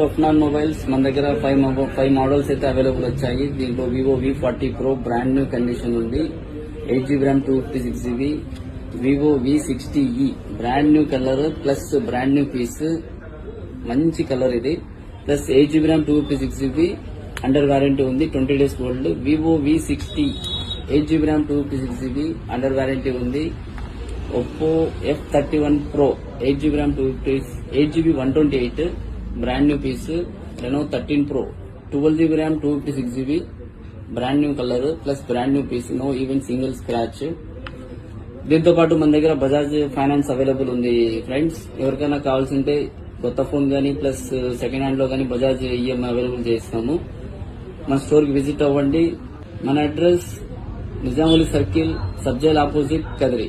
Afnan mobiles మన దగ్గర 5 models అయితే అవైలబుల్ వచ్చాయి. దీంట్లో Vivo V40 Pro brand new condition ఉంది. 8GB RAM 256GB. Vivo V60E brand new colour plus brand new piece, మంచి కలర్ ఇది. Plus 8GB RAM 256GB under warranty ఉంది, 20 days old. Vivo V60 8GB RAM 256GB under warranty ఉంది. Oppo F31 Pro 8GB RAM 8GB 128 brand new piece. Reno 13 Pro 12GB RAM 256GB brand new colour plus brand new piece, no even single scratch. దీంతో పాటు మన దగ్గర Bajaj finance available ఉంది friends. ఎవరికైనా కావాల్సింటే కొత్త phone గానీ plus second hand లో గానీ బజాజ్ ఈఎంఐ అవైలబుల్ చేస్తాము. మన స్టోర్ కి విజిట్ అవ్వండి. మన address Nizamul circle, సబ్జైల్ opposite, Kadiri.